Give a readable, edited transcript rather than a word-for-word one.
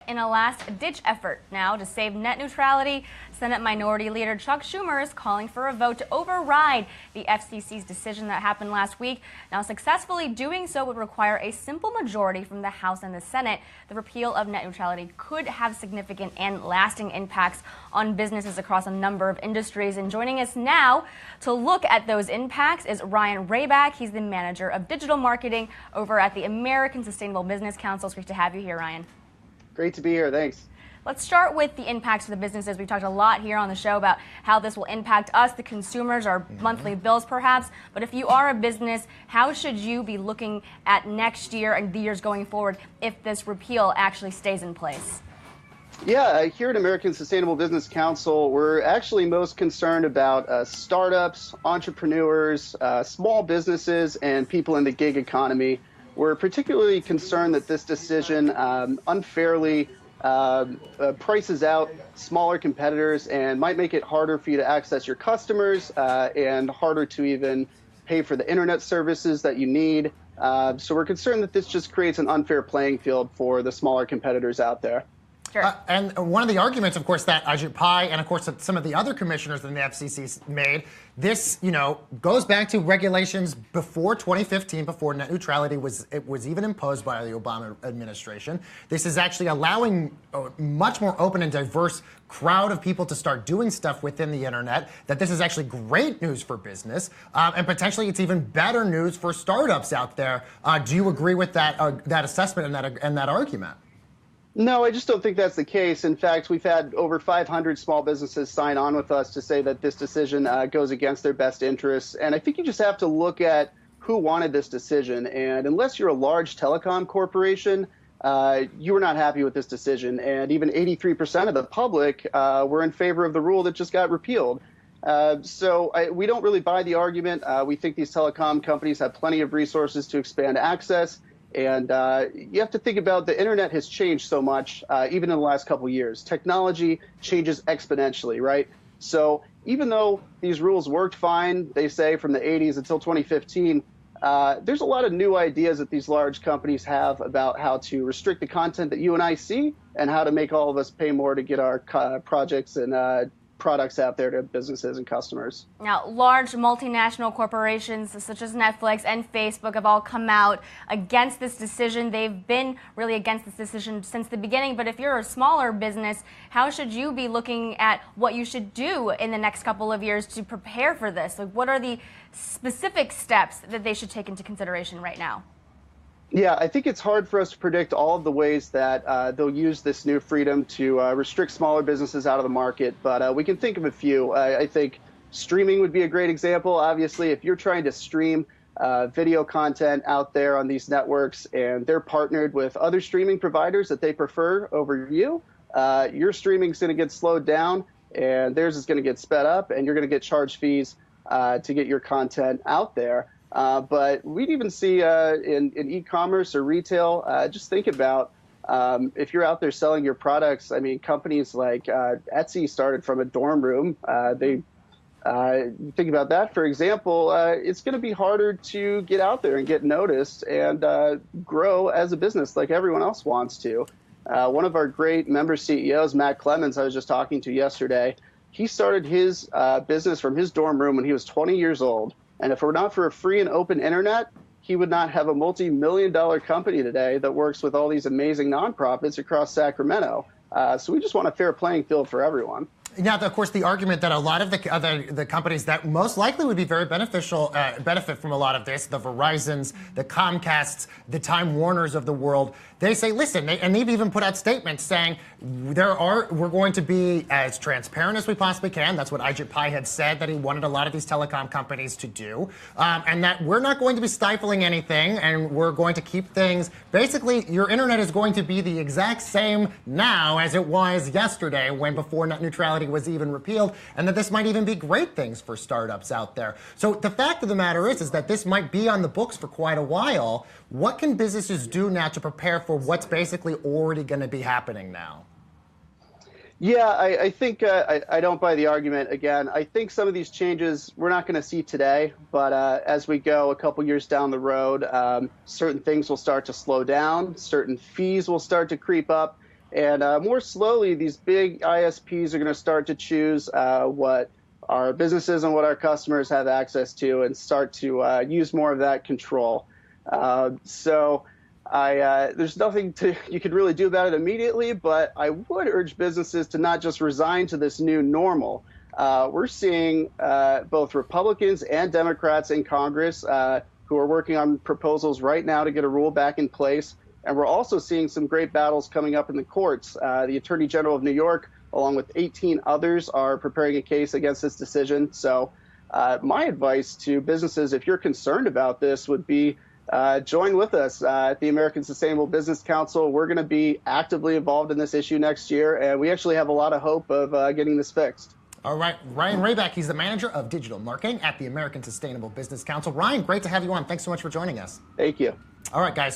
In a last-ditch effort now to save net neutrality, Senate Minority Leader Chuck Schumer is calling for a vote to override the FCC's decision that happened last week. Now, successfully doing so would require a simple majority from the House and the Senate. The repeal of net neutrality could have significant and lasting impacts on businesses across a number of industries. And joining us now to look at those impacts is Ryan Rabac. He's the manager of digital marketing over at the American Sustainable Business Council. It's great to have you here, Ryan. Great to be here. Thanks. Let's start with the impacts to the businesses. We've talked a lot here on the show about how this will impact us, the consumers, our monthly bills perhaps. But if you are a business, how should you be looking at next year and the years going forward if this repeal actually stays in place? Yeah, here at American Sustainable Business Council, we're actually most concerned about startups, entrepreneurs, small businesses, and people in the gig economy. We're particularly concerned that this decision unfairly prices out smaller competitors and might make it harder for you to access your customers and harder to even pay for the internet services that you need. So we're concerned that this just creates an unfair playing field for the smaller competitors out there. Sure. And one of the arguments, of course, that Ajit Pai and, of course, some of the other commissioners in the FCC made, this, goes back to regulations before 2015, before net neutrality was even imposed by the Obama administration. This is actually allowing a much more open and diverse crowd of people to start doing stuff within the internet, that this is actually great news for business, and potentially it's even better news for startups out there. Do you agree with that assessment and that argument? No, I just don't think that's the case. In fact, we've had over 500 small businesses sign on with us to say that this decision goes against their best interests. And I think you just have to look at who wanted this decision. And unless you're a large telecom corporation, you were not happy with this decision. And even 83% of the public were in favor of the rule that just got repealed. So we don't really buy the argument. We think these telecom companies have plenty of resources to expand access. And you have to think about the internet has changed so much, even in the last couple of years. Technology changes exponentially, right? So even though these rules worked fine, they say, from the 80s until 2015, there's a lot of new ideas that these large companies have about how to restrict the content that you and I see and how to make all of us pay more to get our projects and products out there to businesses and customers. Now, large multinational corporations such as Netflix and Facebook have all come out against this decision. They've been really against this decision since the beginning. But if you're a smaller business, how should you be looking at what you should do in the next couple of years to prepare for this? Like, what are the specific steps that they should take into consideration right now? Yeah, I think it's hard for us to predict all of the ways that they'll use this new freedom to restrict smaller businesses out of the market, but we can think of a few. I think streaming would be a great example. Obviously, if you're trying to stream video content out there on these networks and they're partnered with other streaming providers that they prefer over you, your streaming is going to get slowed down and theirs is going to get sped up and you're going to get charged fees to get your content out there. But we'd even see in e-commerce or retail, just think about if you're out there selling your products. I mean, companies like Etsy started from a dorm room. They think about that, for example. It's going to be harder to get out there and get noticed and grow as a business like everyone else wants to. One of our great member CEOs, Matt Clemens, I was just talking to yesterday, he started his business from his dorm room when he was 20 years old. And if it were not for a free and open internet, he would not have a multi-million-dollar company today that works with all these amazing nonprofits across Sacramento. So we just want a fair playing field for everyone. Now, of course, the argument that a lot of the companies that most likely would be very benefit from a lot of this, the Verizons, the Comcasts, the Time Warners of the world, they say, listen, and they've even put out statements saying we're going to be as transparent as we possibly can. That's what Ajit Pai had said that he wanted a lot of these telecom companies to do, and that we're not going to be stifling anything, and we're going to keep things. Basically, your internet is going to be the exact same now as it was yesterday, when before net neutrality was even repealed, and that this might even be great things for startups out there. So the fact of the matter is that this might be on the books for quite a while. What can businesses do now to prepare for what's basically already going to be happening now? Yeah, I think I don't buy the argument. Again, I think some of these changes we're not going to see today, but as we go a couple years down the road, certain things will start to slow down, certain fees will start to creep up, And more slowly, these big ISPs are going to start to choose what our businesses and what our customers have access to and start to use more of that control. There's nothing you could really do about it immediately, but I would urge businesses to not just resign to this new normal. We're seeing both Republicans and Democrats in Congress who are working on proposals right now to get a rule back in place. And we're also seeing some great battles coming up in the courts. The Attorney General of New York, along with 18 others, are preparing a case against this decision. So my advice to businesses, if you're concerned about this, would be join with us at the American Sustainable Business Council. We're going to be actively involved in this issue next year, and we actually have a lot of hope of getting this fixed. All right, Ryan Rabac, he's the manager of digital marketing at the American Sustainable Business Council. Ryan, great to have you on. Thanks so much for joining us. Thank you. All right, guys.